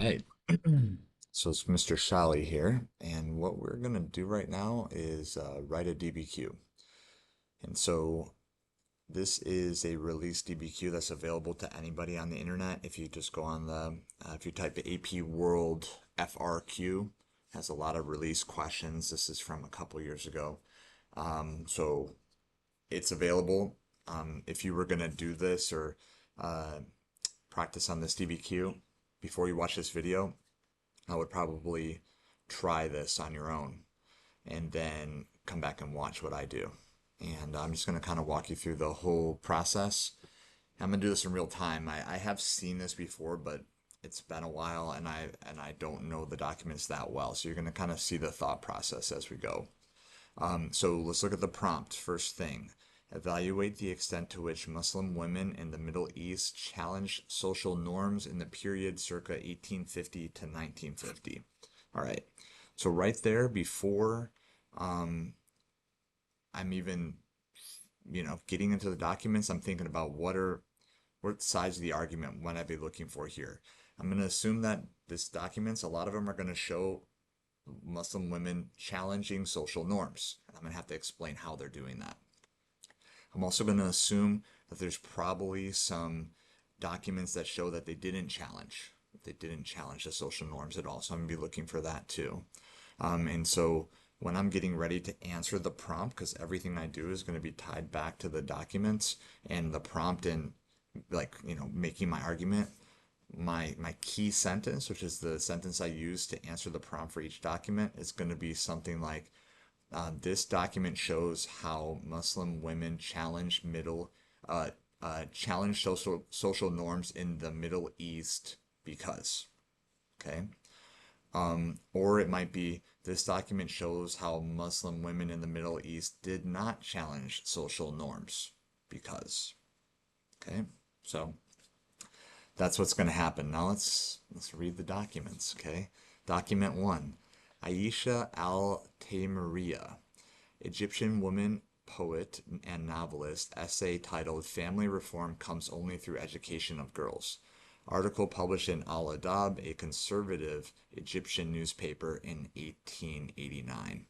Right. So it's Mr. Shally here, and what we're gonna do right now is write a DBQ. And so this is a release DBQ that's available to anybody on the internet. If you just go on if you type AP World FRQ, has a lot of release questions. This is from a couple years ago. So it's available. If you were gonna do this or uh, practice on this DBQ before you watch this video, I would probably try this on your own and then come back and watch what I do. And I'm just going to kind of walk you through the whole process. I'm going to do this in real time. I have seen this before, but it's been a while and I don't know the documents that well. So you're going to kind of see the thought process as we go. So let's look at the prompt. First thing, evaluate the extent to which Muslim women in the Middle East challenged social norms in the period circa 1850 to 1950. All right. So right there, before um, I'm even, getting into the documents, I'm thinking about what sides of the argument might I be looking for here. I'm going to assume that this documents, a lot of them are going to show Muslim women challenging social norms. And I'm going to have to explain how they're doing that. I'm also going to assume that there's probably some documents that show that they didn't challenge the social norms at all. So I'm going to be looking for that too. And so when I'm getting ready to answer the prompt, because everything I do is going to be tied back to the documents and the prompt and making my argument, my key sentence, which is the sentence I use to answer the prompt for each document, is going to be something like, this document shows how Muslim women uh, challenge social norms in the Middle East because. Okay. Or it might be, this document shows how Muslim women in the Middle East did not challenge social norms because. Okay. So that's what's going to happen. Now let's read the documents, okay? Document 1. Aisha al-Taymuriyya, Egyptian woman, poet, and novelist, essay titled Family Reform Comes Only Through Education of Girls. Article published in Al-Adab, a conservative Egyptian newspaper in 1889.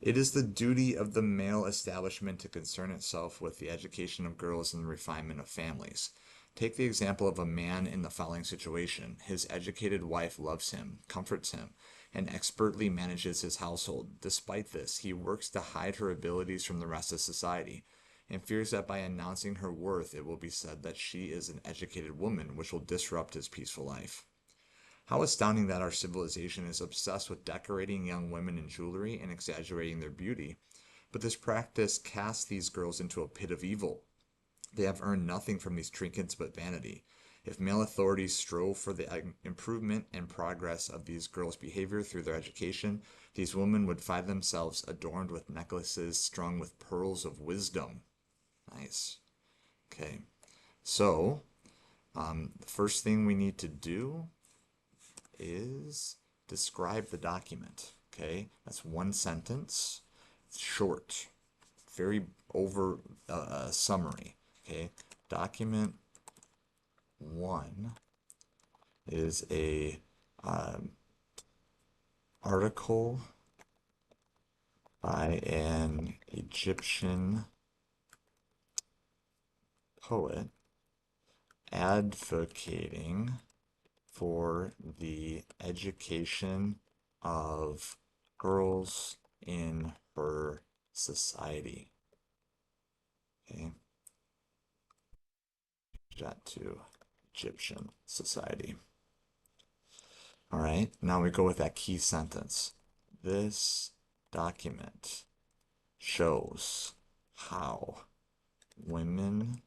It is the duty of the male establishment to concern itself with the education of girls and the refinement of families. Take the example of a man in the following situation. His educated wife loves him, comforts him, and expertly manages his household. Despite this, he works to hide her abilities from the rest of society, and fears that by announcing her worth, it will be said that she is an educated woman, which will disrupt his peaceful life. How astounding that our civilization is obsessed with decorating young women in jewelry and exaggerating their beauty. But this practice casts these girls into a pit of evil. They have earned nothing from these trinkets but vanity. If male authorities strove for the improvement and progress of these girls' behavior through their education, these women would find themselves adorned with necklaces strung with pearls of wisdom. Nice. Okay. So, the first thing we need to do is describe the document. Okay, that's one sentence. It's short, very over summary. Okay, document 1 is a um, article by an Egyptian poet advocating for the education of girls in her society. Okay, that to Egyptian society. All right, now we go with that key sentence. This document shows how women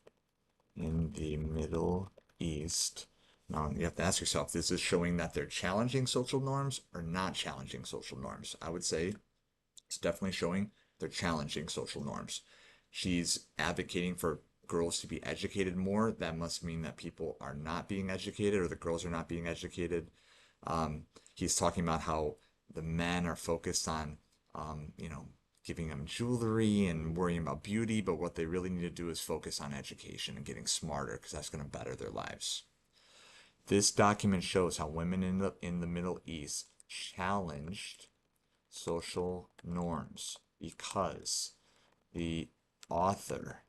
in the Middle East. Now, you have to ask yourself, this is showing that they're challenging social norms or not challenging social norms. I would say it's definitely showing they're challenging social norms. She's advocating for girls to be educated more. That must mean that people are not being educated or the girls are not being educated. He's talking about how the men are focused on, giving them jewelry and worrying about beauty, but what they really need to do is focus on education and getting smarter because that's going to better their lives. This document shows how women in the Middle East challenged social norms because the author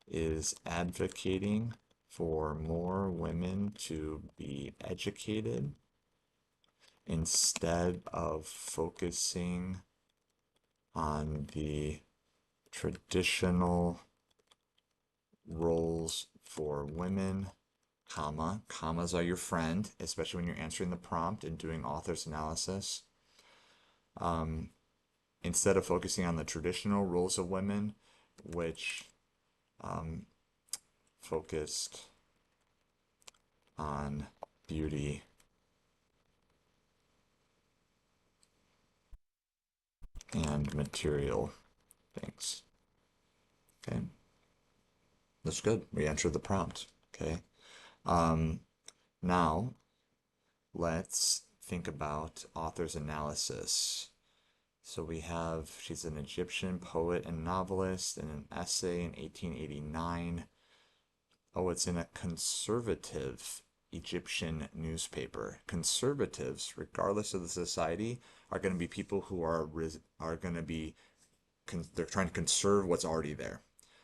is advocating for more women to be educated instead of focusing on the traditional roles for women, commas are your friend, especially when you're answering the prompt and doing author's analysis. Um, Instead of focusing on the traditional roles of women, which um, focused on beauty and material things. Okay, that's good. We answered the prompt. Okay. Um, Now let's think about author's analysis. So we have, she's an Egyptian poet and novelist in an essay in 1889. Oh, it's in a conservative Egyptian newspaper. Conservatives, regardless of the society, are going to be people who are going to be they're trying to conserve what's already there.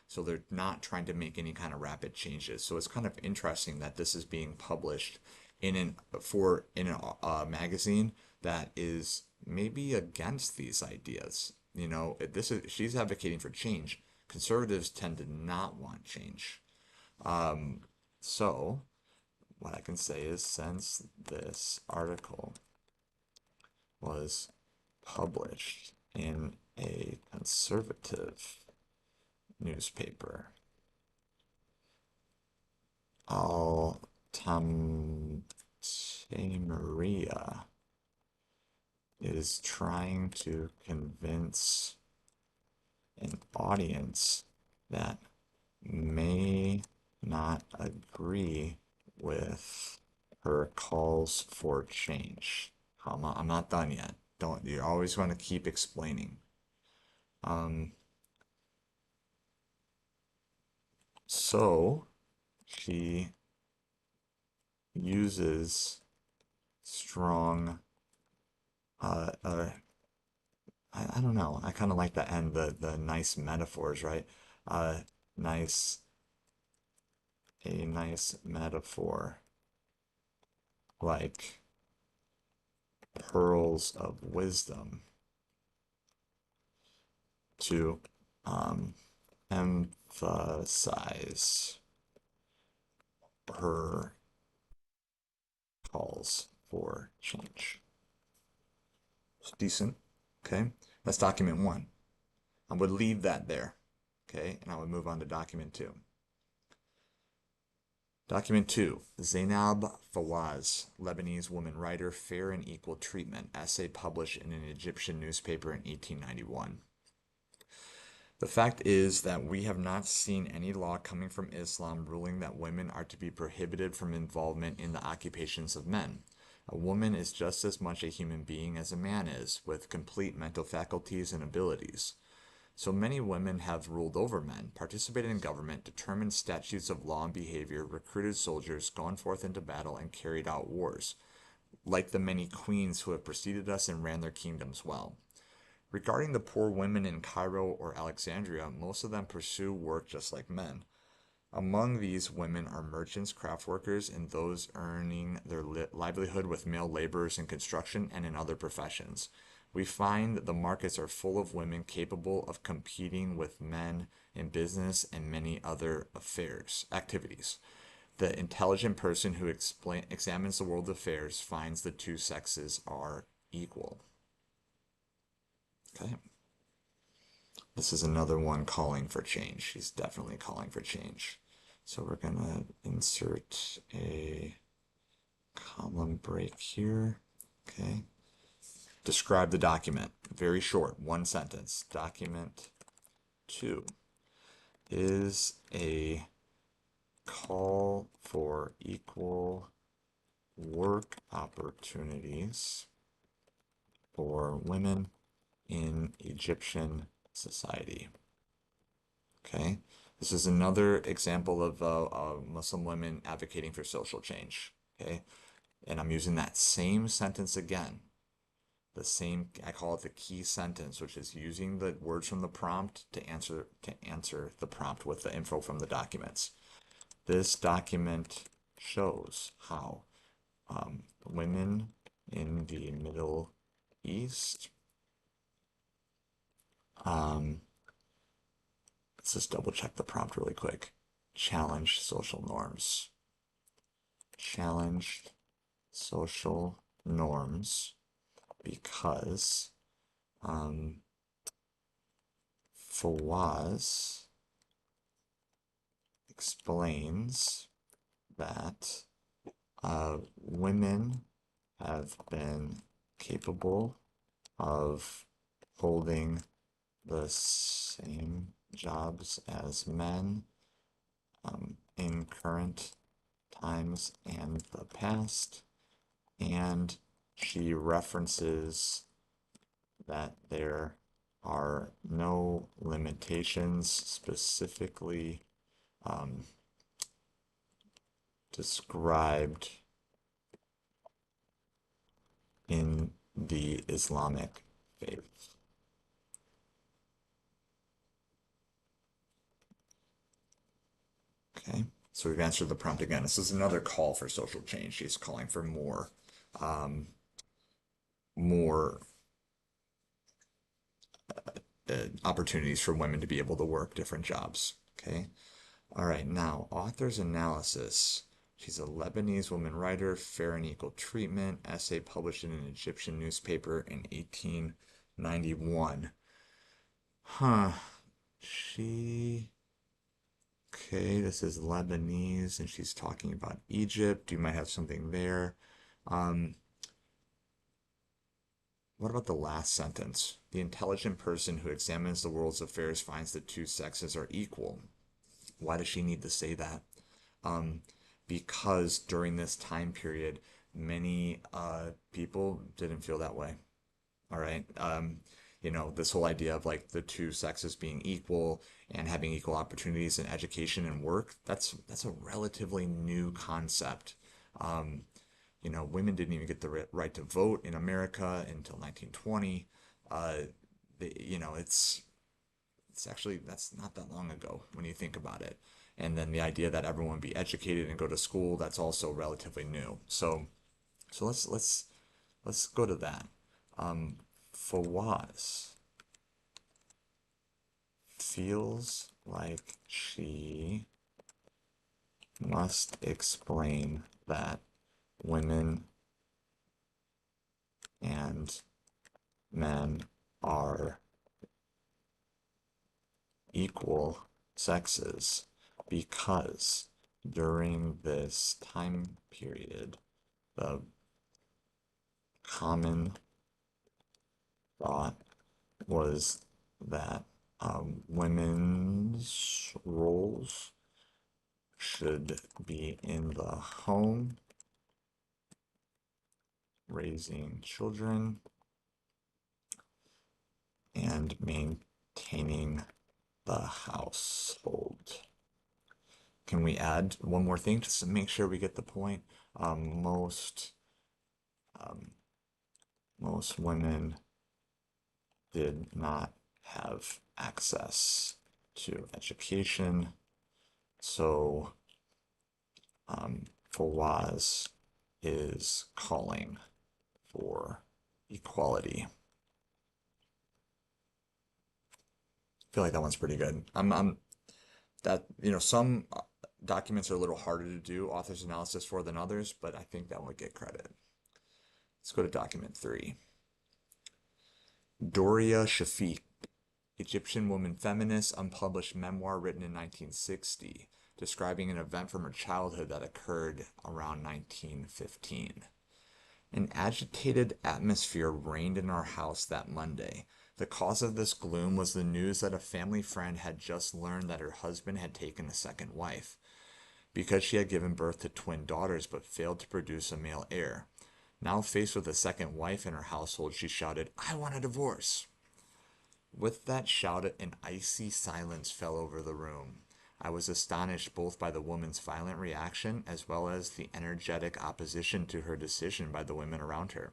So they're not trying to make any kind of rapid changes. So it's kind of interesting that this is being published in a magazine that is maybe against these ideas. You know, this is she's advocating for change. Conservatives tend to not want change. Um, so what I can say is since this article was published in a conservative newspaper, Altamira is trying to convince an audience that may not agree with her calls for change. I'm not done yet. Don't you always want to keep explaining. Um, so she uses strong I don't know. I kind of like the end, the nice metaphors, right? Uh, nice, a nice metaphor like pearls of wisdom to um, emphasize her calls for change. It's decent. Okay, that's document one. I would leave that there. Okay, and I would move on to document two. Document 2, Zainab Fawaz, Lebanese woman writer, Fair and Equal Treatment, essay published in an Egyptian newspaper in 1891. The fact is that we have not seen any law coming from Islam ruling that women are to be prohibited from involvement in the occupations of men. A woman is just as much a human being as a man is, with complete mental faculties and abilities. So many women have ruled over men, participated in government, determined statutes of law and behavior, recruited soldiers, gone forth into battle, and carried out wars, like the many queens who have preceded us and ran their kingdoms well. Regarding the poor women in Cairo or Alexandria, most of them pursue work just like men. Among these women are merchants, craft workers, and those earning their livelihood with male laborers in construction and in other professions. We find that the markets are full of women capable of competing with men in business and many other activities. The intelligent person who examines the world affairs finds the two sexes are equal. Okay. This is another one calling for change. She's definitely calling for change. So we're gonna insert a column break here. Okay. Describe the document. Very short, one sentence. Document 2 is a call for equal work opportunities for women in Egyptian society. Okay, this is another example of Muslim women advocating for social change. Okay, And I'm using that same sentence again. The same, I call it the key sentence, which is using the words from the prompt to answer the prompt with the info from the documents. This document shows how women in the Middle East, um, let's just double check the prompt really quick. Challenge social norms. Challenged social norms because Fawaz explains that women have been capable of holding the same jobs as men in current times and the past, and she references that there are no limitations specifically described in the Islamic faith. Okay, so we've answered the prompt again. This is another call for social change. She's calling for more opportunities for women to be able to work different jobs. Okay, all right, now author's analysis. She's a Lebanese woman writer, fair and equal treatment, essay published in an Egyptian newspaper in 1891. Huh. She. Okay, this is Lebanese and she's talking about Egypt. You might have something there. Um, what about the last sentence? The intelligent person who examines the world's affairs finds that two sexes are equal. Why does she need to say that? Um, because during this time period, many people didn't feel that way. All right. This whole idea of like the two sexes being equal and having equal opportunities in education and work, that's a relatively new concept. Um, Women didn't even get the right to vote in America until 1920. Uh, it's actually that's not that long ago when you think about it. And then the idea that everyone be educated and go to school, that's also relatively new. So let's go to that. Fawaz feels like she must explain that women and men are equal sexes because during this time period, the common thought was that women's roles should be in the home, raising children, and maintaining the household. Can we add one more thing just to make sure we get the point? Um, most women did not have access to education, so Fawaz is calling for equality. I feel like that one's pretty good. I'm that some documents are a little harder to do author's analysis for than others, but I think that would get credit. Let's go to document 3. Doria Shafiq, Egyptian woman feminist, unpublished memoir written in 1960, describing an event from her childhood that occurred around 1915. An agitated atmosphere reigned in our house that Monday. The cause of this gloom was the news that a family friend had just learned that her husband had taken a second wife. Because she had given birth to twin daughters but failed to produce a male heir. Now faced with a second wife in her household, she shouted, "I want a divorce." With that shout, an icy silence fell over the room. I was astonished both by the woman's violent reaction as well as the energetic opposition to her decision by the women around her.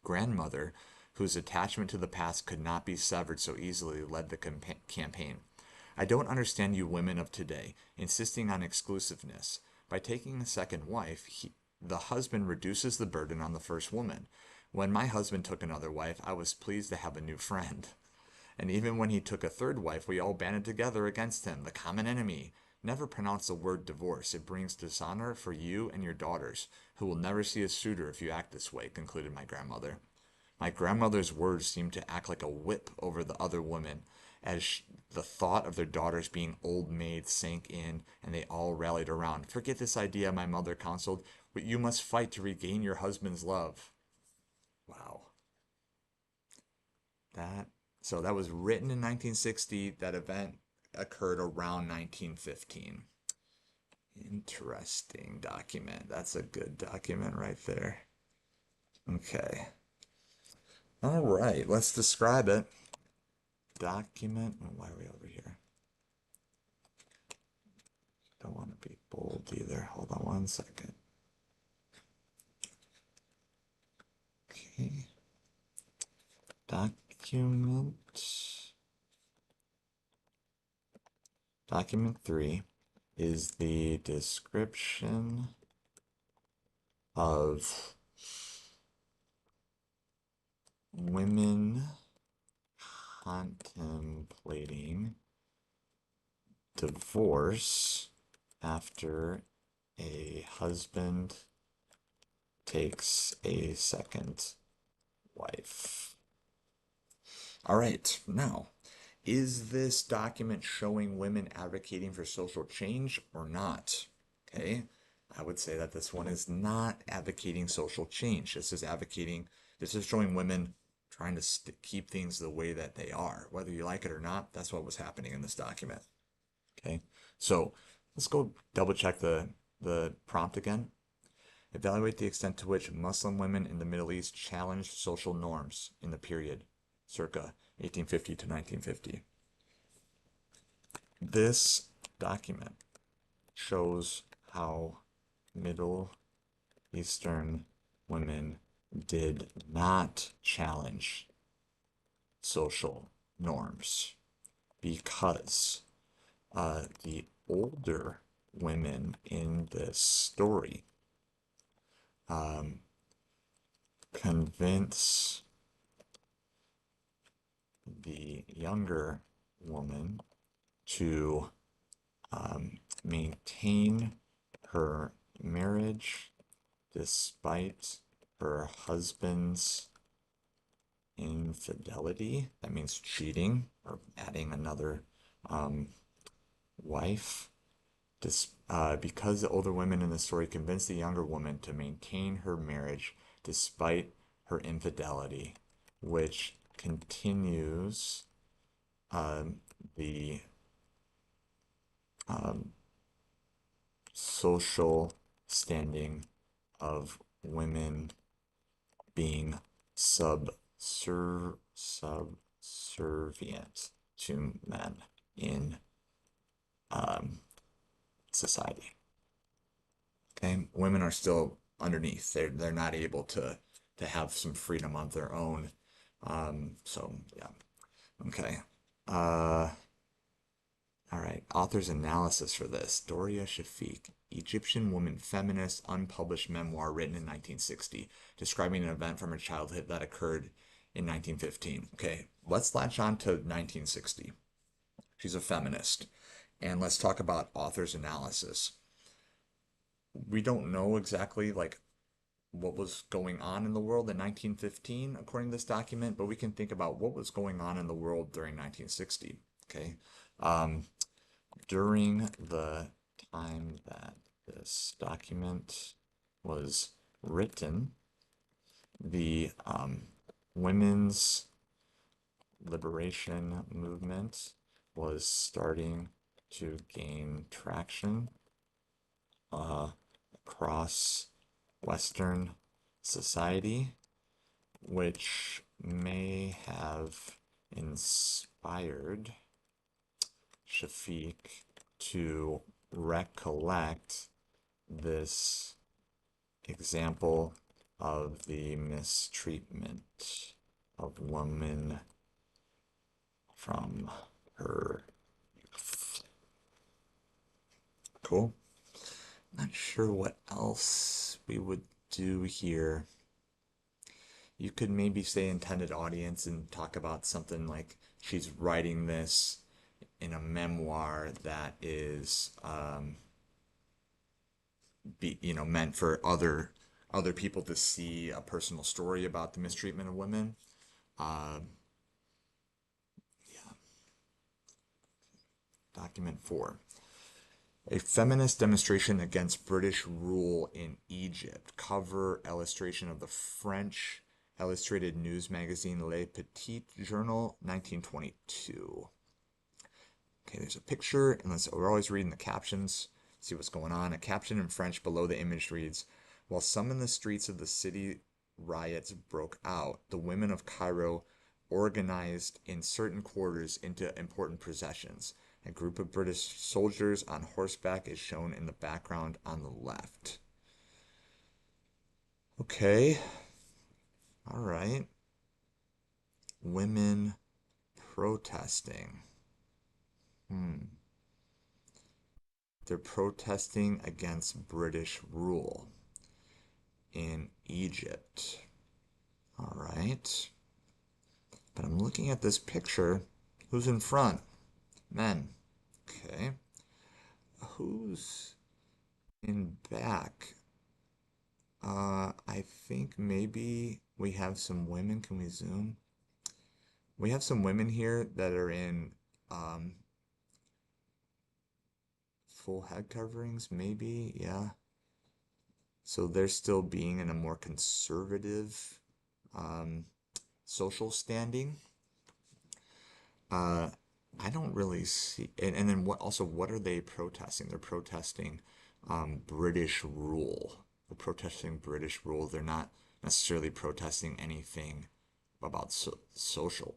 Grandmother, whose attachment to the past could not be severed so easily, led the campaign. I don't understand you women of today, insisting on exclusiveness. By taking a second wife, the husband reduces the burden on the first woman. When my husband took another wife, I was pleased to have a new friend. And even when he took a third wife, we all banded together against him, the common enemy. Never pronounce the word divorce. It brings dishonor for you and your daughters, who will never see a suitor if you act this way, concluded my grandmother. My grandmother's words seemed to act like a whip over the other women, as the thought of their daughters being old maids sank in, and they all rallied around. Forget this idea, my mother counseled, but you must fight to regain your husband's love. Wow. That so that was written in 1960. That event occurred around 1915. Interesting document. That's a good document right there. Okay. All right, let's describe it. Document. Oh, why are we over here? Don't want to be bold either. Hold on one second. Okay. Document. Document 3 is the description of women contemplating divorce after a husband takes a second wife. All right, now, is this document showing women advocating for social change or not? Okay, I would say that this one is not advocating social change. This is showing women trying to keep things the way that they are. Whether you like it or not, that's what was happening in this document. Okay, so let's go double check the prompt again. Evaluate the extent to which Muslim women in the Middle East challenged social norms in the period circa 1850 to 1950. This document shows how Middle Eastern women did not challenge social norms because the older women in this story convince the younger woman to maintain her marriage despite her husband's infidelity. That means cheating or adding another wife. Because the older women in the story convinced the younger woman to maintain her marriage despite her infidelity, which continues the social standing of women being subservient to men in society. Okay, women are still underneath. They're not able to have some freedom of their own. So yeah. Okay. All right. Author's analysis for this: Doria Shafiq, Egyptian woman feminist, unpublished memoir written in 1960, describing an event from her childhood that occurred in 1915. Okay, let's latch on to 1960. She's a feminist. And let's talk about author's analysis. We don't know exactly like what was going on in the world in 1915 according to this document, but we can think about what was going on in the world during 1960. Okay, during the time that this document was written, the women's liberation movement was starting to gain traction across Western society, which may have inspired Shafiq to recollect this example of the mistreatment of women from her youth. Cool. Not sure what else we would do here. You could maybe say intended audience and talk about something like she's writing this in a memoir that is meant for other people to see a personal story about the mistreatment of women. uh, yeah. Document 4, a feminist demonstration against British rule in Egypt. Cover illustration of the French illustrated news magazine Le Petit Journal, 1922. Okay, there's a picture, and we're always reading the captions, see what's going on. A caption in French below the image reads, while some in the streets of the city riots broke out, the women of Cairo organized in certain quarters into important processions. A group of British soldiers on horseback is shown in the background on the left. Okay, all right. Women protesting. They're protesting against British rule in Egypt. All right. But I'm looking at this picture. Who's in front? Men. Okay. Who's in back? I think maybe we have some women. Can we zoom? We have some women here that are in um, full head coverings, maybe. Yeah. So they're still being in a more conservative um, social standing. Uh, I don't really see, and then what are they protesting? They're protesting British rule. They're protesting British rule. They're not necessarily protesting anything about social.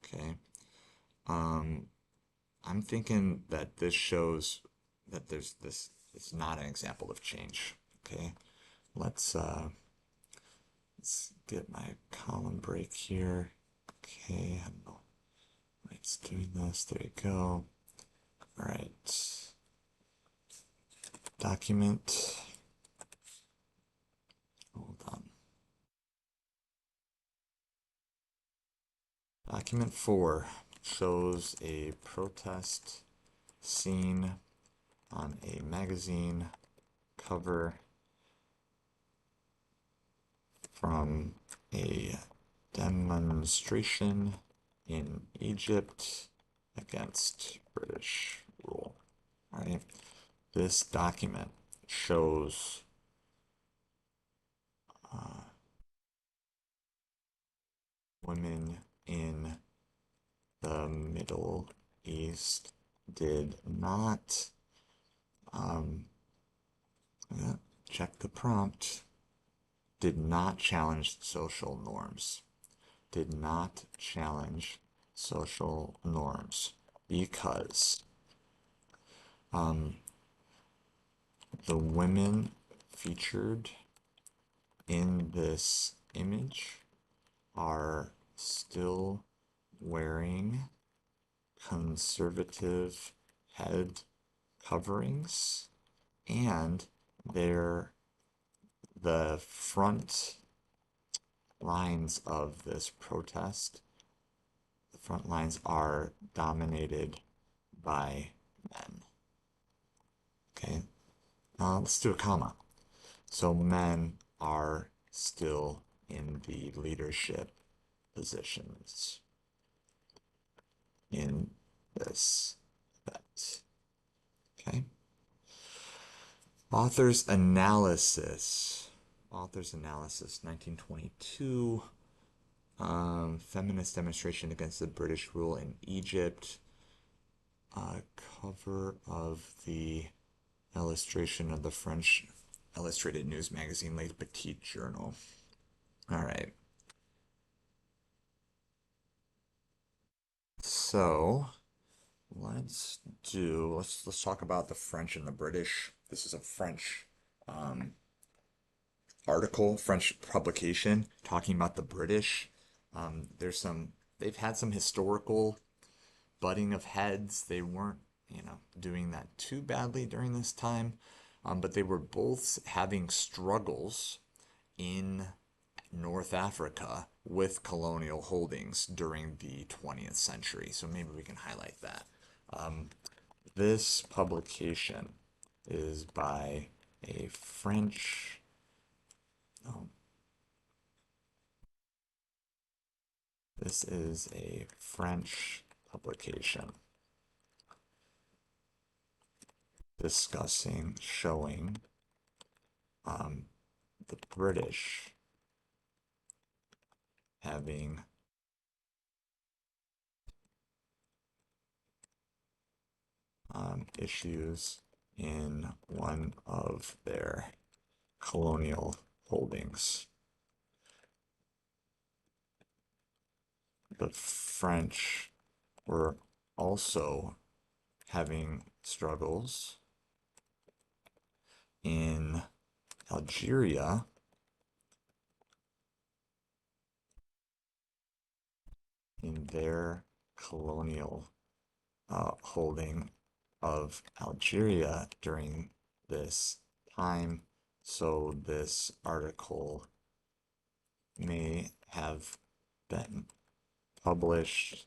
Okay. Um, I'm thinking that this shows that it's not an example of change. Okay. Let's uh let's get my column break here. Okay, I don't know. It's doing this. There you go. All right. Document. Hold on. Document 4 shows a protest scene on a magazine cover from a demonstration in Egypt against British rule. All right. This document shows uh, women in the Middle East did not, um, check the prompt, did not challenge social norms. Did not challenge social norms because the women featured in this image are still wearing conservative head coverings, and they're the front lines of this protest. The front lines are dominated by men. Okay, let's do a comma. So men are still in the leadership positions in this event. Okay. Author's analysis. Author's analysis, 1922. Feminist demonstration against the British rule in Egypt. Cover of the illustration of the French illustrated news magazine Le Petit Journal. All right. So let's talk about the French and the British. This is a French um, article, French publication talking about the British. There's some, they've had some historical butting of heads. They weren't, doing that too badly during this time, but they were both having struggles in North Africa with colonial holdings during the 20th century. So maybe we can highlight that. Um, this publication is by a French, oh, this is a French publication discussing, showing the British having issues in one of their colonial holdings. The French were also having struggles in Algeria in their colonial holding of Algeria during this time. So this article may have been published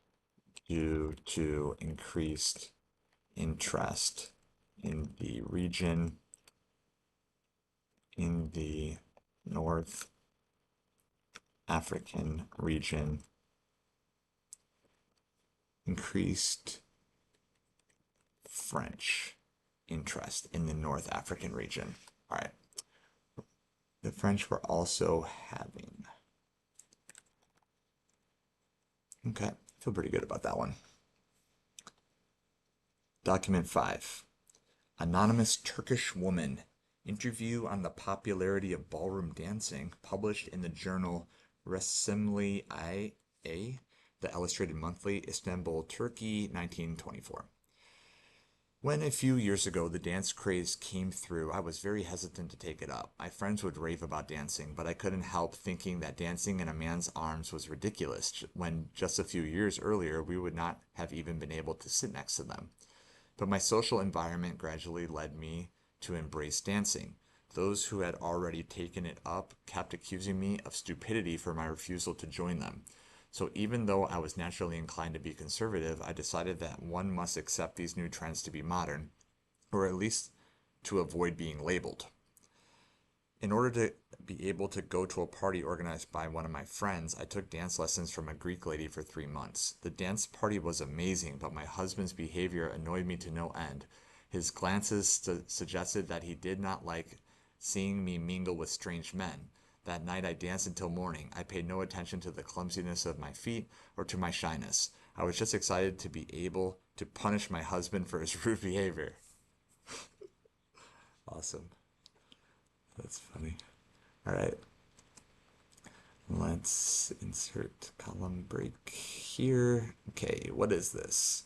due to increased interest in the region, in the North African region, increased French interest in the North African region. All right. The French were also having. Okay, I feel pretty good about that one. Document 5. Anonymous Turkish woman. Interview on the popularity of ballroom dancing, published in the journal Resimli A, the Illustrated Monthly, Istanbul, Turkey, 1924. When a few years ago the dance craze came through, I was very hesitant to take it up. My friends would rave about dancing, but I couldn't help thinking that dancing in a man's arms was ridiculous, when just a few years earlier we would not have even been able to sit next to them. But my social environment gradually led me to embrace dancing. Those who had already taken it up kept accusing me of stupidity for my refusal to join them. So even though I was naturally inclined to be conservative, I decided that one must accept these new trends to be modern, or at least to avoid being labeled. In order to be able to go to a party organized by one of my friends, I took dance lessons from a Greek lady for 3 months. The dance party was amazing, but my husband's behavior annoyed me to no end. His glances suggested that he did not like seeing me mingle with strange men. That night I danced until morning. I paid no attention to the clumsiness of my feet or to my shyness. I was just excited to be able to punish my husband for his rude behavior. Awesome. That's funny. All right. Let's insert column break here. Okay, what is this?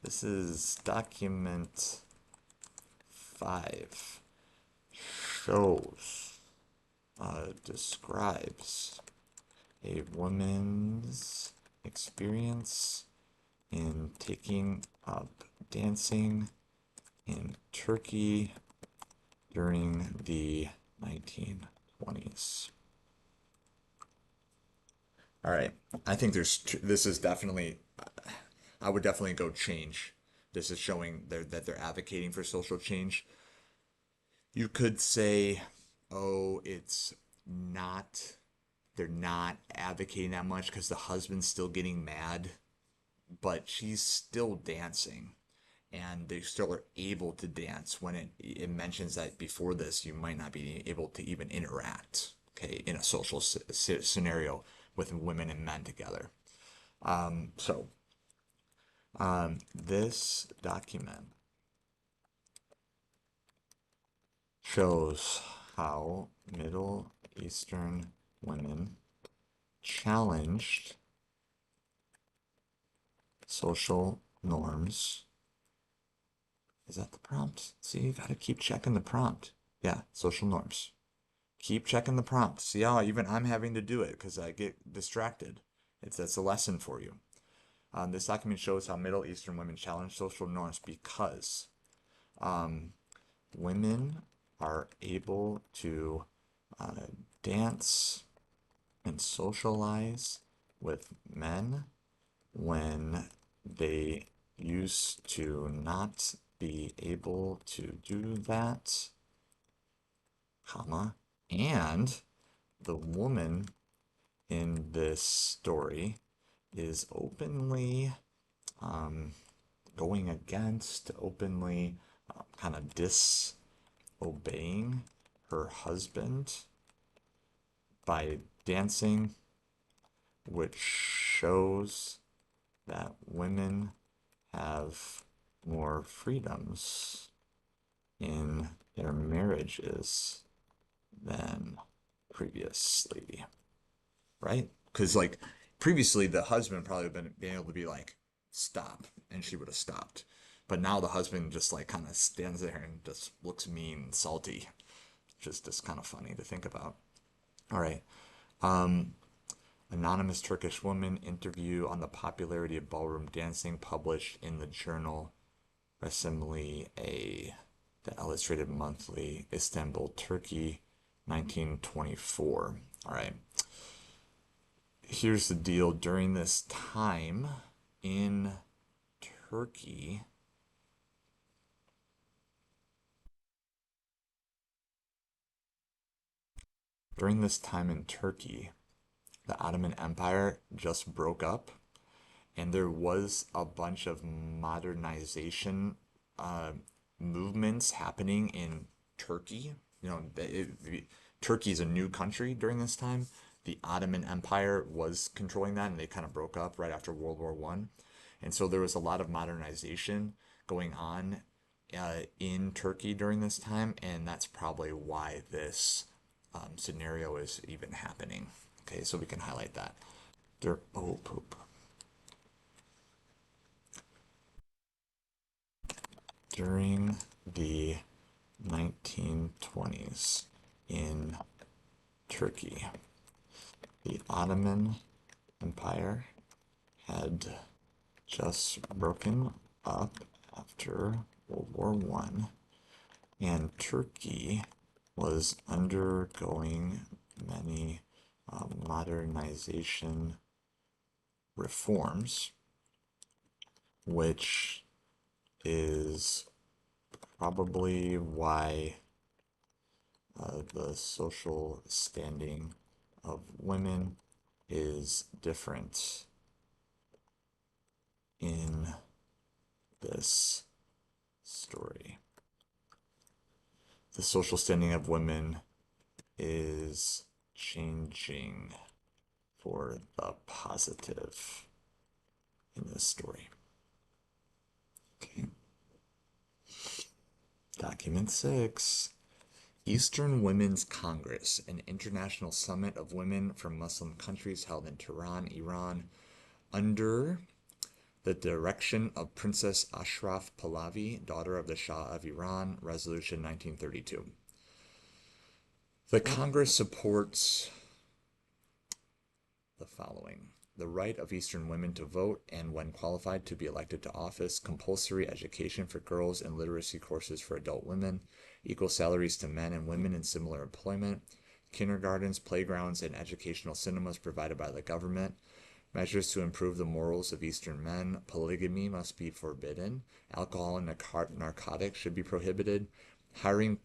This is document 5. Shows, describes a woman's experience in taking up dancing in Turkey during the 1920s. All right. I think this is definitely, I would definitely go change. This is showing that they're advocating for social change. You could say, oh, it's not, they're not advocating that much because the husband's still getting mad, but she's still dancing and they still are able to dance when it mentions that before this you might not be able to even interact, okay, in a social scenario with women and men together. This document shows how Middle Eastern women challenged social norms Is that the prompt? See, you gotta keep checking the prompt. Yeah, social norms. Keep checking the prompt. See how even I'm having to do it because I get distracted. That's a lesson for you. This document shows how Middle Eastern women challenge social norms because um, women are able to uh, dance and socialize with men when they used to not be able to do that, comma, and the woman in this story is openly um, going against, openly kind of disobeying her husband by dancing, which shows that women have more freedoms in their marriages than previously, right? Because like previously, the husband probably would have been able to be like, "Stop," and she would have stopped. But now the husband just like kind of stands there and just looks mean and salty. Just kind of funny to think about. All right. Um, Anonymous Turkish woman interview on the popularity of ballroom dancing published in the journal Assembly A, the Illustrated Monthly, Istanbul, Turkey, 1924. All right. Here's the deal. During this time in Turkey, during this time in Turkey, the Ottoman Empire just broke up, and there was a bunch of modernization uh, movements happening in Turkey. Turkey is a new country during this time. The Ottoman Empire was controlling that, and they kind of broke up right after World War One, and so there was a lot of modernization going on in Turkey during this time, and that's probably why this scenario is even happening. Okay, so we can highlight that. Oh, poop. During the 1920s in Turkey, the Ottoman Empire had just broken up after World War One, and Turkey was undergoing many modernization reforms, which is probably why the social standing of women is different in this story. The social standing of women is changing for the positive in this story. Okay. Document 6. Eastern Women's Congress, an international summit of women from Muslim countries held in Tehran, Iran, under the direction of Princess Ashraf Pahlavi, daughter of the Shah of Iran, Resolution 1932. The Congress supports the following: the right of Eastern women to vote and, when qualified, to be elected to office, compulsory education for girls and literacy courses for adult women, equal salaries to men and women in similar employment, kindergartens, playgrounds, and educational cinemas provided by the government, measures to improve the morals of Eastern men, polygamy must be forbidden, alcohol and narcotics should be prohibited, hiring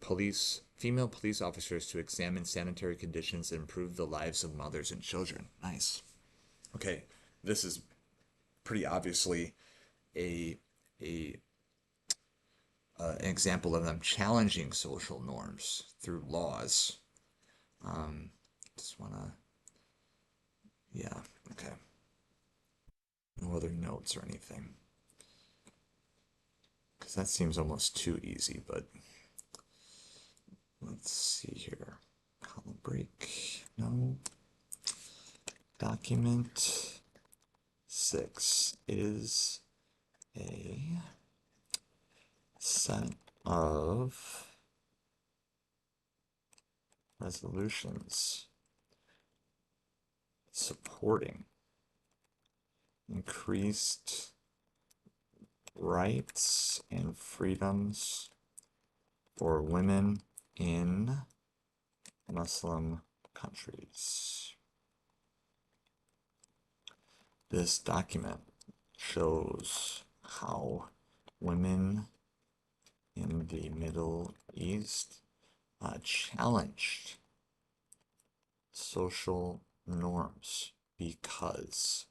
female police officers to examine sanitary conditions and improve the lives of mothers and children. Nice. Okay, this is pretty obviously a a an example of them challenging social norms through laws. Just wanna, yeah, okay. No other notes or anything, because that seems almost too easy. But let's see here. Column break. No. Document 6 is a set of resolutions supporting increased rights and freedoms for women in Muslim countries. This document shows how women in the Middle East challenged social norms because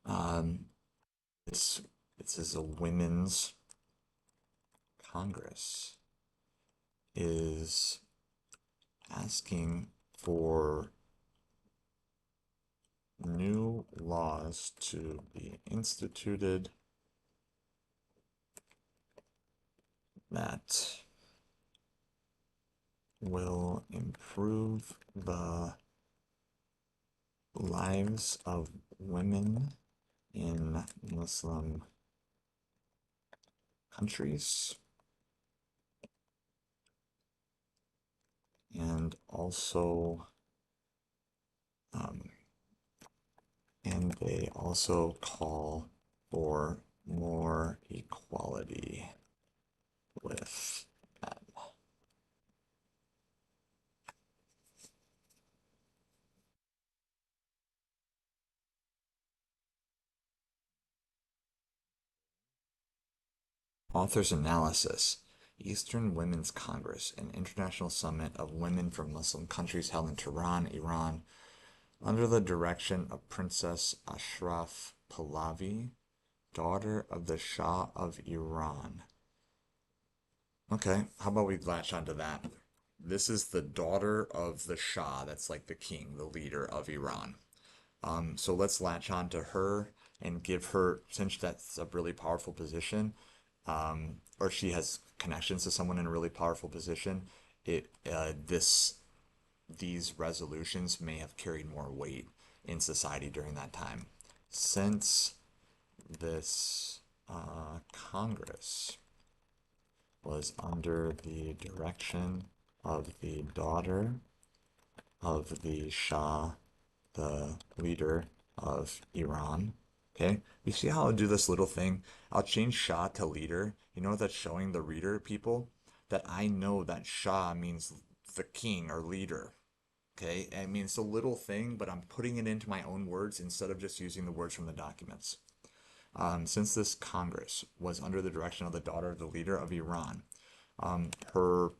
um, this is a women's Congress is asking for new laws to be instituted that will improve the lives of women in Muslim countries and also and they also call for more equality with men. Author's analysis. Eastern Women's Congress, an international summit of women from Muslim countries held in Tehran, Iran, under the direction of Princess Ashraf Pahlavi, daughter of the Shah of Iran. Okay, how about we latch onto that? This is the daughter of the Shah, that's like the king, the leader of Iran. So let's latch on to her and give her, since that's a really powerful position, or she has connections to someone in a really powerful position, these resolutions may have carried more weight in society during that time. Since this Congress was under the direction of the daughter of the Shah, the leader of Iran. Okay, you see how I'll do this little thing? I'll change Shah to leader. You know what that's showing the reader, people? That I know that Shah means the king or leader. Okay, I mean, it's a little thing, but I'm putting it into my own words instead of just using the words from the documents. Since this Congress was under the direction of the daughter of the leader of Iran, her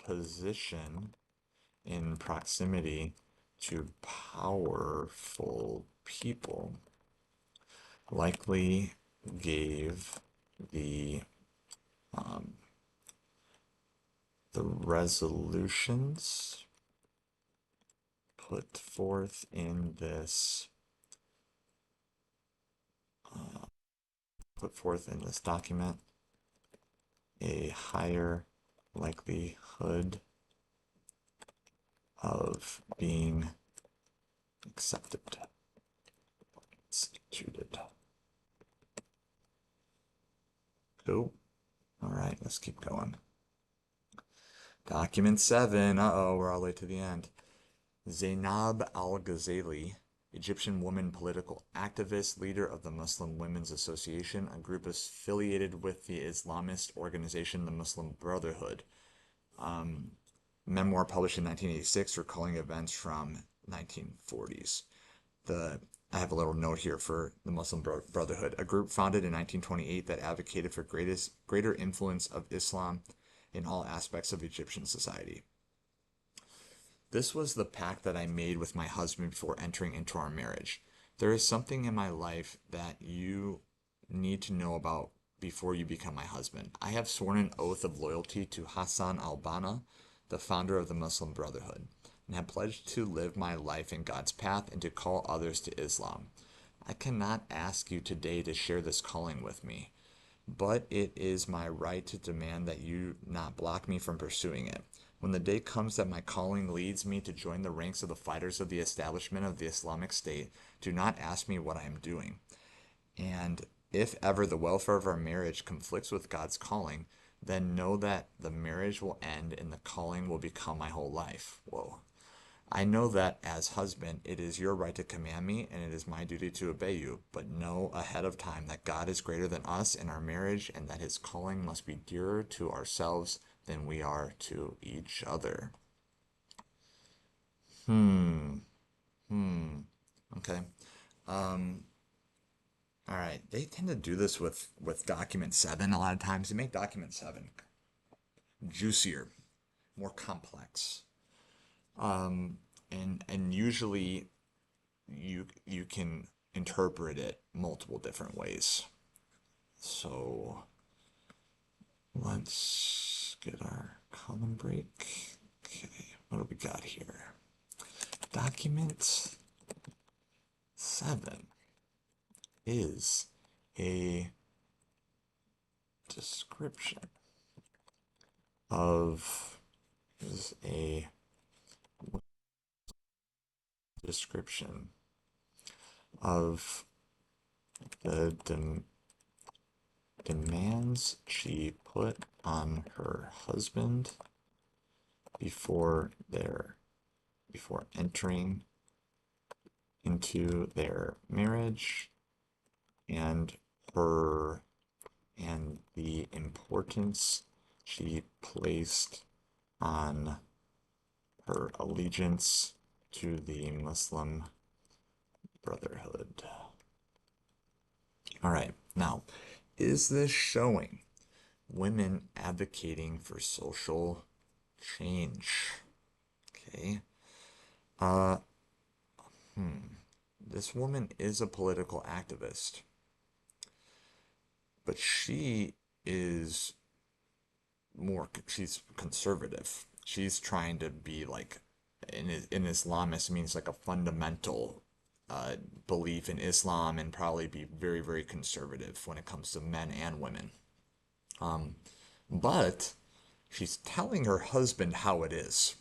position in proximity to powerful people likely gave the um, the resolutions put forth in this document a higher likelihood of being accepted, instituted. Cool. All right, let's keep going. Document 7. Uh-oh, we're all the way to the end. Zainab al-Ghazali, Egyptian woman political activist, leader of the Muslim Women's Association, a group affiliated with the Islamist organization the Muslim Brotherhood. Memoir published in 1986, recalling events from 1940s. I have a little note here for the Muslim Brotherhood, a group founded in 1928 that advocated for greater influence of Islam in all aspects of Egyptian society. This was the pact that I made with my husband before entering into our marriage. There is something in my life that you need to know about before you become my husband. I have sworn an oath of loyalty to Hassan al-Banna, the founder of the Muslim Brotherhood, and have pledged to live my life in God's path and to call others to Islam. I cannot ask you today to share this calling with me, but it is my right to demand that you not block me from pursuing it. When the day comes that my calling leads me to join the ranks of the fighters of the establishment of the Islamic State, do not ask me what I am doing. And If ever the welfare of our marriage conflicts with God's calling, then know that the marriage will end and the calling will become my whole life. Whoa. I know that as husband, it is your right to command me, and it is my duty to obey you. But know ahead of time that God is greater than us in our marriage, and that his calling must be dearer to ourselves than we are to each other. Hmm. Hmm. Okay. Um, all right. They tend to do this with document 7 a lot of times. They make document 7 juicier, more complex. Um, and usually you can interpret it multiple different ways. So let's get our column break. Okay, what do we got here? Document 7 is a description of is a description of the demands she put on her husband before their before entering into their marriage, and her and the importance she placed on her allegiance to the Muslim Brotherhood. All right, now, is this showing women advocating for social change? Okay. Uh, this woman is a political activist, but she is she's conservative. She's trying to be like, in Islamist means like a fundamental uh, belief in Islam, and probably be very, very conservative when it comes to men and women. Um, but she's telling her husband how it is,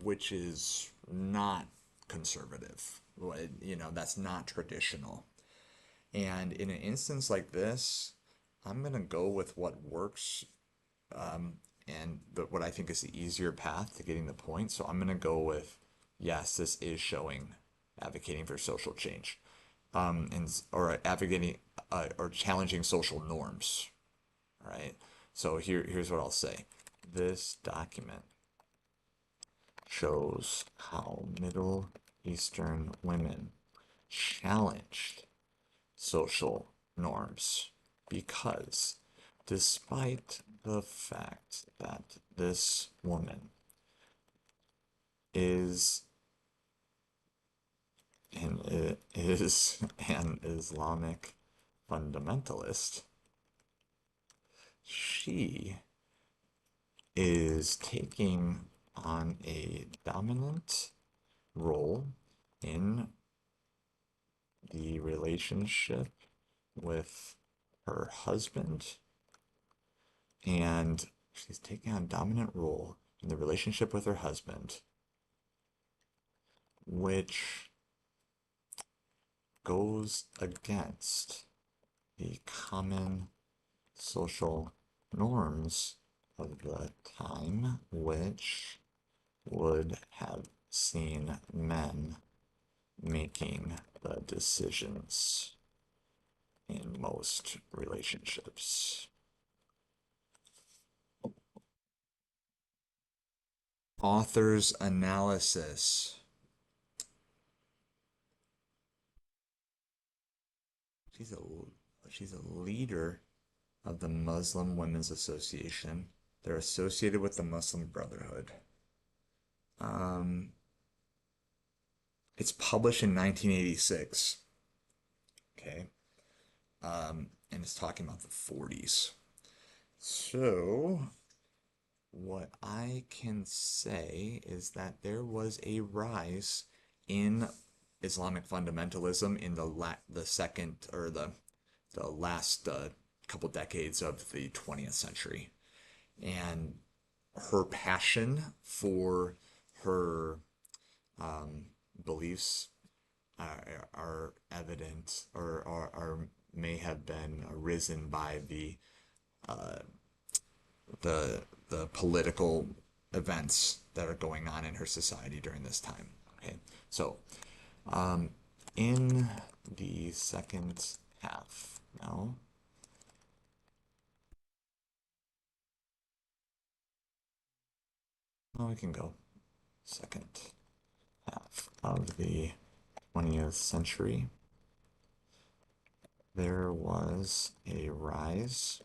which is not conservative. That's not traditional. And in an instance like this, I'm gonna go with what works, and what I think is the easier path to getting the point. So I'm gonna go with, yes, this is showing advocating for social change, and or advocating or challenging social norms. Right. So here's what I'll say. This document shows how Middle Eastern women challenged social norms, because despite the fact that this woman is is an Islamic fundamentalist, she is taking on a dominant role in the relationship with her husband, and she's taking on a dominant role in the relationship with her husband, which goes against the common social norms of the time, which would have seen men making the decisions in most relationships. Author's analysis. She's a she's a leader of the Muslim Women's Association. They're associated with the Muslim Brotherhood. Um, it's published in 1986. Okay. And it's talking about the 40s. So, what I can say is that there was a rise in Islamic fundamentalism in the second, or the last couple decades of the 20th century. And her passion for her beliefs are evident, or are may have been arisen by uh, the the political events that are going on in her society during this time. Okay, so um, in the second half now, well, we can go second half of the 20th century. There was a rise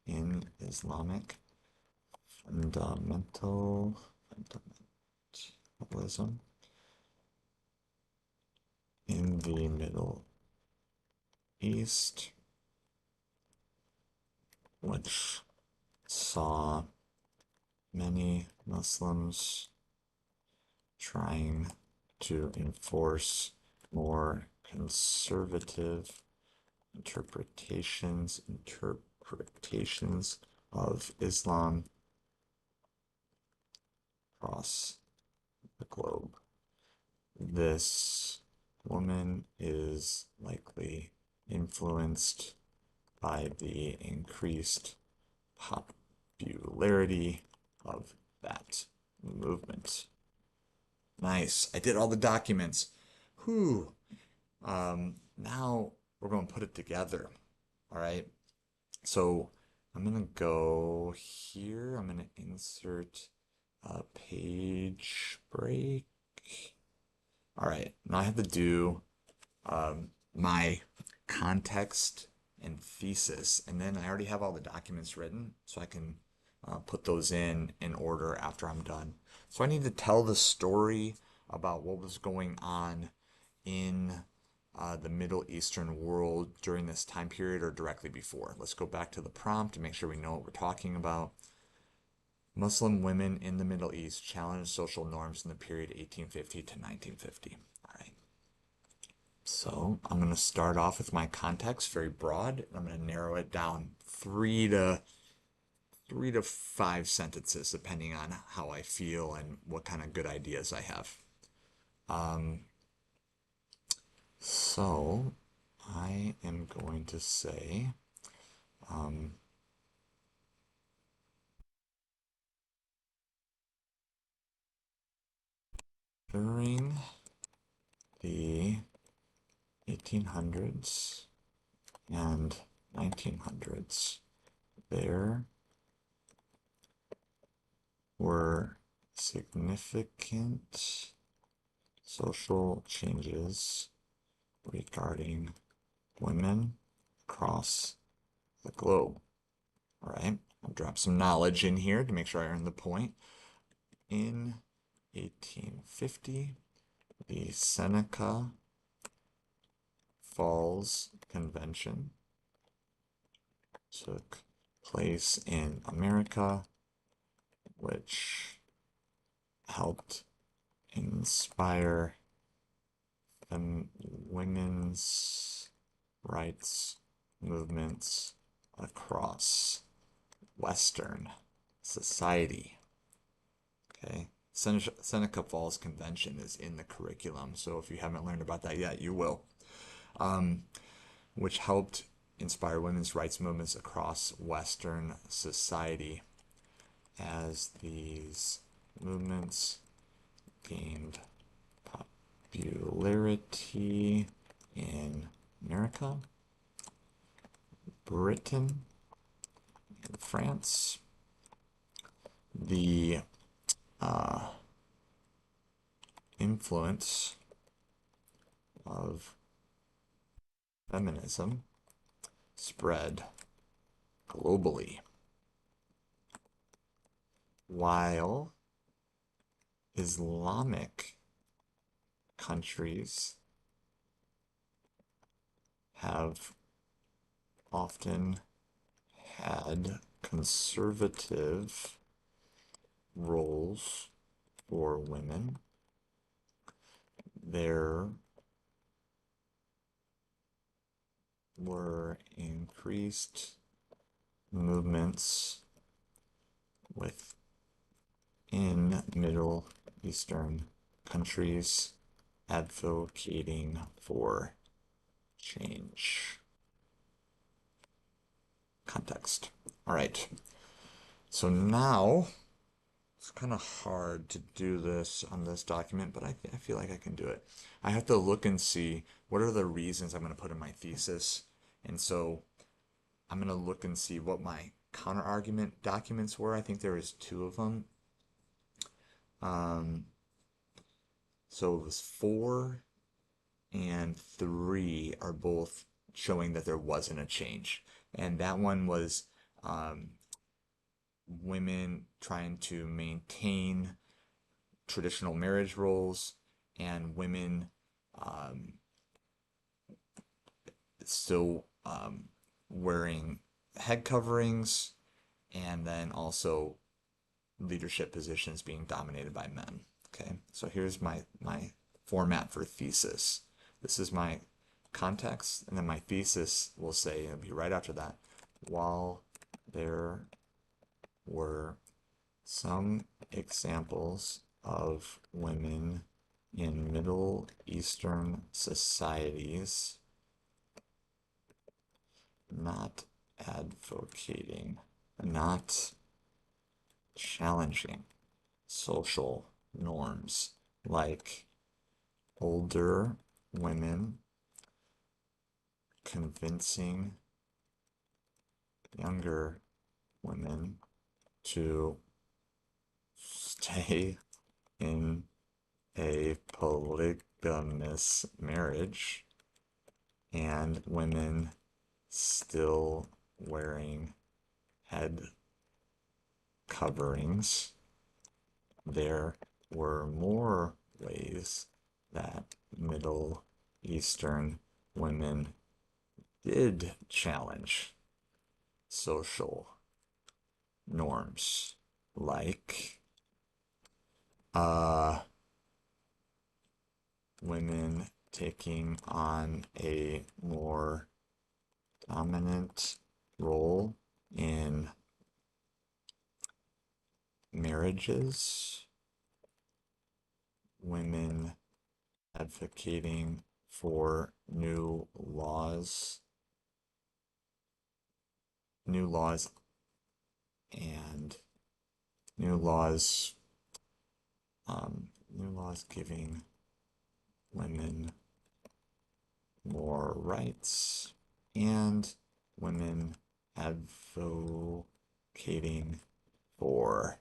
in Islamic fundamentalism in the Middle East, which saw many Muslims trying to enforce more conservative interpretations of Islam across the globe. This woman is likely influenced by the increased popularity of that movement. Nice. I did all the documents. Whew. Now we're going to put it together. All right. So I'm going to go here. I'm going to insert a page break. All right. Now I have to do my context and thesis, and then I already have all the documents written, so I can put those in order after I'm done. So I need to tell the story about what was going on in the Middle Eastern world during this time period or directly before. Let's go back to the prompt to make sure we know what we're talking about. Muslim women in the Middle East challenged social norms in the period 1850 to 1950. All right. So I'm going to start off with my context, very broad, and I'm going to narrow it down three to five sentences, depending on how I feel and what kind of good ideas I have. So I am going to say, during the 1800s and 1900s, there were significant social changes regarding women across the globe. All right, I'll drop some knowledge in here to make sure I earn the point. In 1850, the Seneca Falls Convention took place in America, which helped inspire women's rights movements across Western society. Okay, Seneca Falls Convention is in the curriculum, so if you haven't learned about that yet, you will. Which helped inspire women's rights movements across Western society. As these movements gained popularity in America, Britain, and France, the influence of feminism spread globally, while Islamic countries have often had conservative roles for women. There were increased movements within Middle Eastern countries advocating for change. context. All right. So now it's kind of hard to do this on this document, but I feel like I can do it. I have to look and see what are the reasons I'm going to put in my thesis. And so I'm going to look and see what my counter argument documents were. I think there was two of them. So it was 4 and 3 are both showing that there wasn't a change. And that one was women trying to maintain traditional marriage roles and women still wearing head coverings, and then also leadership positions being dominated by men. Okay, so here's my format for thesis. This is my context, and then my thesis will say, it'll be right after that, while there were some examples of women in Middle Eastern societies not advocating, not challenging social norms like older women convincing younger women to stay in a polygamous marriage, and women still wearing head coverings. There were more ways that Middle Eastern women did challenge social norms, like women taking on a more dominant role in marriages, women advocating for new laws and new laws giving women more rights, and women advocating for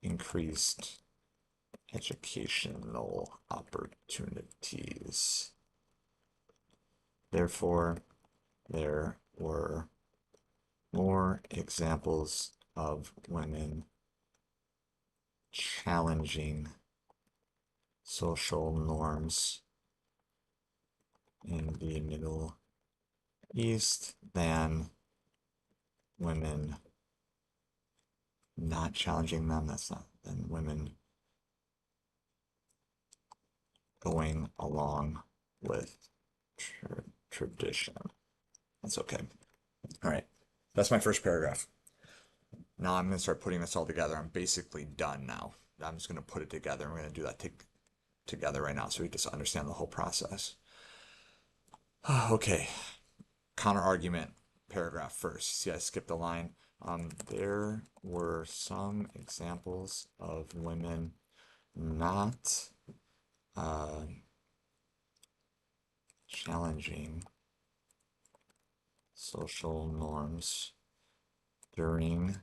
increased educational opportunities. Therefore, there were more examples of women challenging social norms in the Middle East than women not challenging them. That's not than women going along with tradition. That's okay. All right, that's my first paragraph. Now I'm going to start putting this all together. I'm basically done now. I'm just going to put it together. I'm going to do that together right now so we just understand the whole process. Okay, counter argument paragraph first. See, I skipped a line. There were some examples of women not challenging social norms during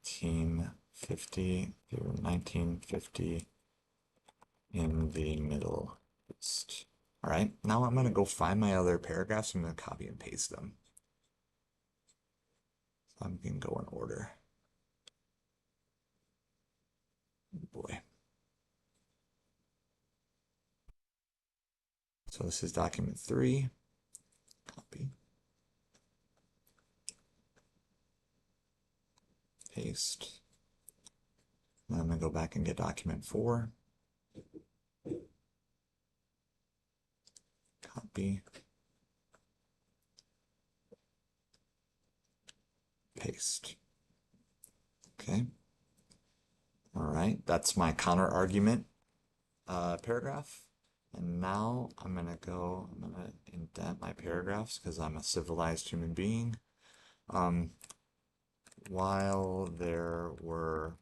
1850 through 1950 in the Middle East. All right, now I'm going to go find my other paragraphs. I'm going to copy and paste them. So I'm going to go in order. Boy. So this is document 3. Copy. Paste. Then I'm going to go back and get document 4. Copy. Paste. Okay. All right, that's my counter argument paragraph. And now I'm gonna indent my paragraphs because I'm a civilized human being. Um, while there were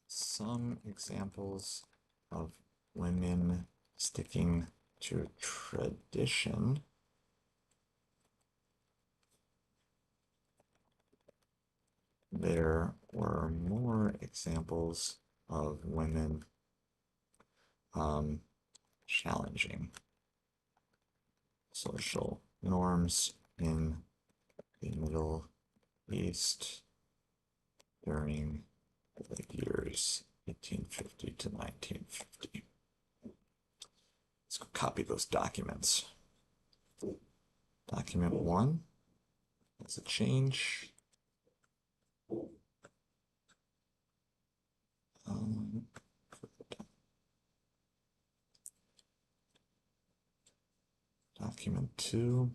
some examples of women sticking to tradition, there were more examples of women challenging social norms in the Middle East during the years 1850 to 1950. Let's go copy those documents. Document 1 is a change. Um, Document 2.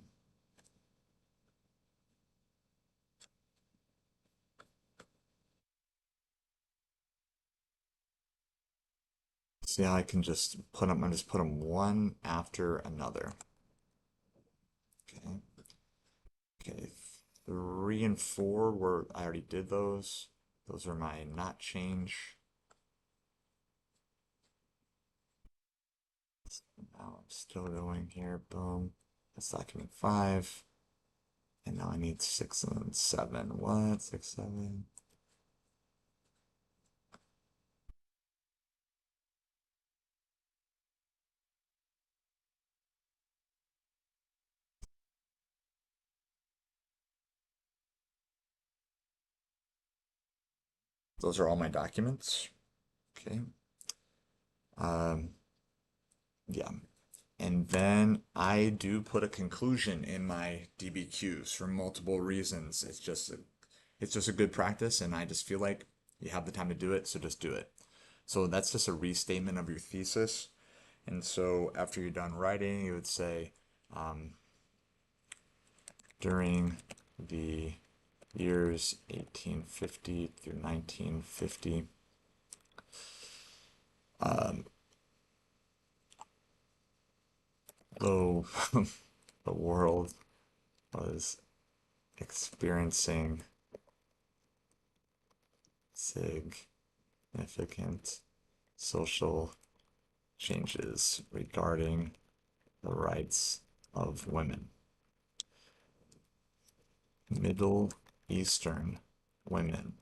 See how I can just put them, I just put them one after another. Okay. Okay. 3 and 4 were, I already did those. Those are my not change. Now I'm still going here. Boom. That's document 5. And now I need 6 and 7. What? 6, 7. Those are all my documents. Okay. Um, yeah. And then I do put a conclusion in my DBQs for multiple reasons. It's just a good practice, and I just feel like you have the time to do it, so just do it. So that's just a restatement of your thesis. And so after you're done writing, you would say, during the years 1850 through 1950, though the world was experiencing significant social changes regarding the rights of women. Middle Eastern women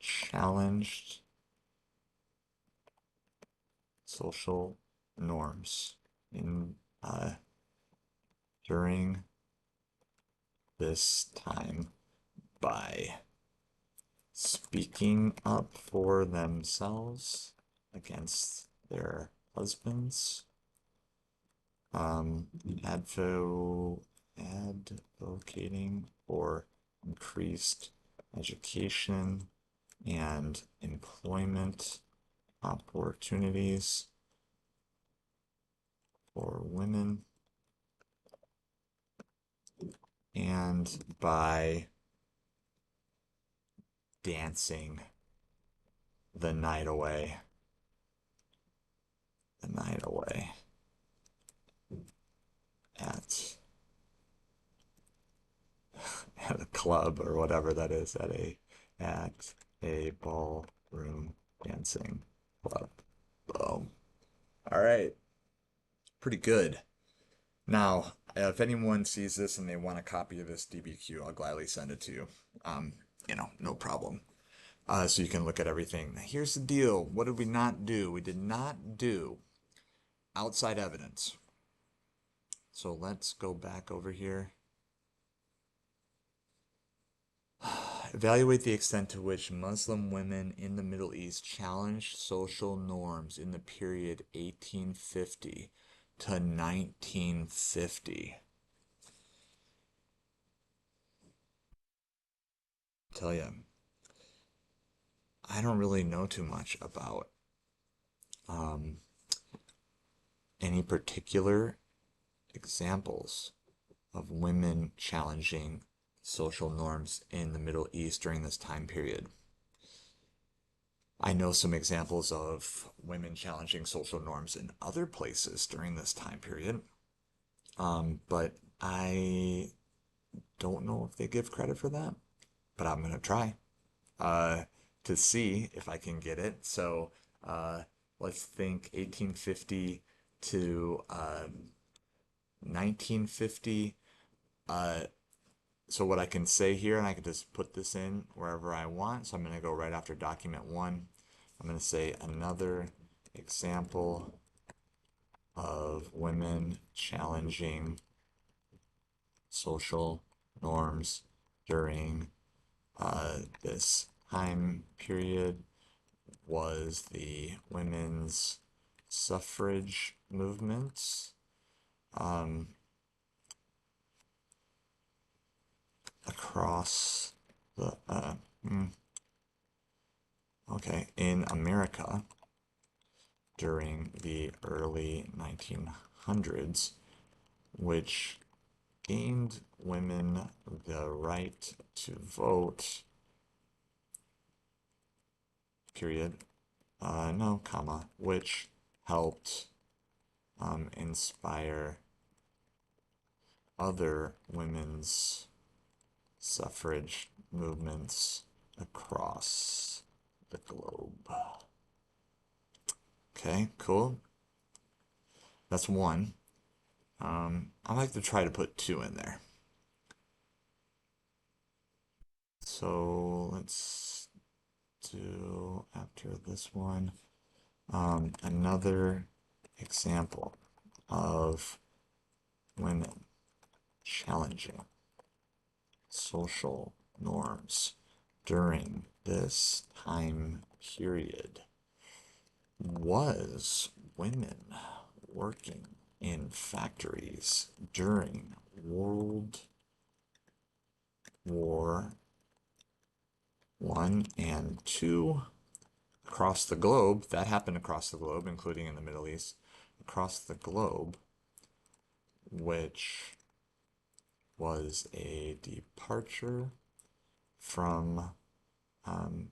challenged social norms in during this time by speaking up for themselves against their husbands, advo advocating for increased education and employment opportunities for women, and by dancing the night away, the night away at at a club or whatever that is, at a ballroom dancing club. Boom. All right. Pretty good. Now, if anyone sees this and they want a copy of this DBQ, I'll gladly send it to you. Um, no problem. So you can look at everything. Now, here's the deal. What did we not do? We did not do outside evidence. So let's go back over here. Evaluate the extent to which Muslim women in the Middle East challenged social norms in the period 1850 to 1950. Tell you, I don't really know too much about um, any particular examples of women challenging social norms in the Middle East during this time period. I know some examples of women challenging social norms in other places during this time period, but I don't know if they give credit for that, but I'm gonna try uh, to see if I can get it. So uh, let's think 1850 to 1950. Uh, so what I can say here, and I can just put this in wherever I want. So I'm going to go right after document one. I'm going to say another example of women challenging social norms during this time period was the women's suffrage movement um, across the okay, in America during the early 1900s, which gained women the right to vote, period, no, comma, which helped inspire other women's suffrage movements across the globe. Okay, cool. That's one. I like to try to put two in there. So let's do after this one another example of women challenging social norms during this time period. Was women working in factories during World War One and Two across the globe? That happened across the globe, including in the Middle East, across the globe, which was a departure from um,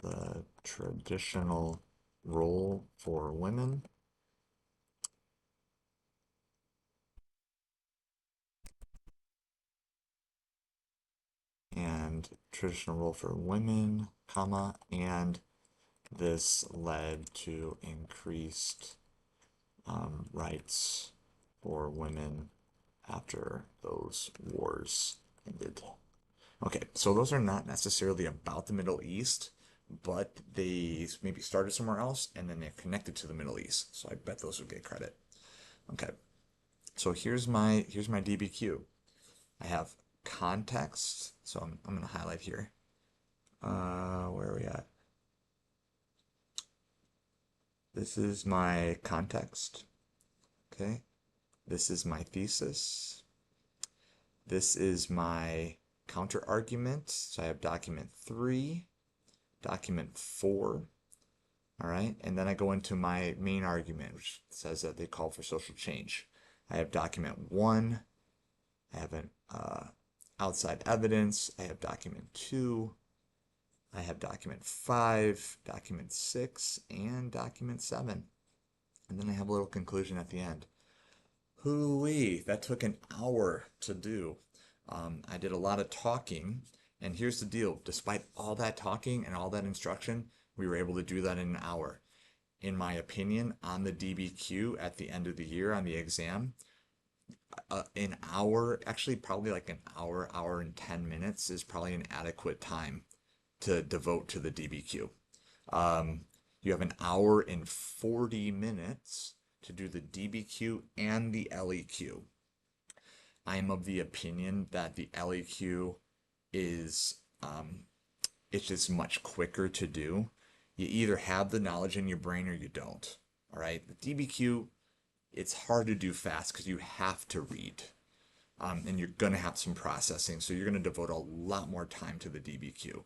the traditional role for women and traditional role for women, comma, and this led to increased rights for women after those wars ended. Okay, so those are not necessarily about the Middle East, but they maybe started somewhere else and then they're connected to the Middle East. So I bet those would get credit. Okay, so here's my DBQ. I have context, so I'm gonna highlight here. Where are we at? This is my context. Okay, this is my thesis. This is my counter argument. So I have document 3, document 4. All right, and then I go into my main argument, which says that they call for social change. I have document 1. I have an outside evidence. I have document 2. I have document 5, document 6, and document 7. And then I have a little conclusion at the end. Hooey, that took an hour to do. I did a lot of talking, and here's the deal. Despite all that talking and all that instruction, we were able to do that in an hour. In my opinion, on the DBQ at the end of the year on the exam, an hour, actually probably like an hour, hour and 10 minutes is probably an adequate time to devote to the DBQ. You have an hour and 40 minutes to do the DBQ and the LEQ. I am of the opinion that the LEQ is it's just much quicker to do. You either have the knowledge in your brain or you don't. All right. The DBQ, it's hard to do fast because you have to read. And you're going to have some processing. So you're going to devote a lot more time to the DBQ.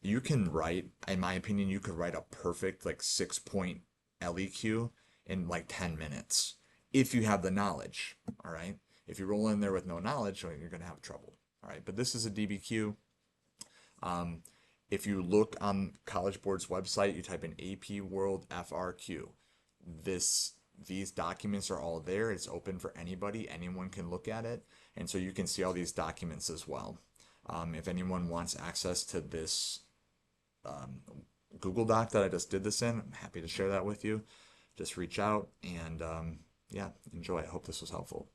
You can write, in my opinion, you could write a perfect like 6 point LEQ in like 10 minutes if you have the knowledge. All right. If you roll in there with no knowledge, you're going to have trouble. All right. But this is a DBQ. If you look on College Board's website, you type in AP World FRQ. This these documents are all there. It's open for anybody. Anyone can look at it, and so you can see all these documents as well. If anyone wants access to this um, Google Doc that I just did this in, I'm happy to share that with you. Just reach out and yeah, enjoy. I hope this was helpful.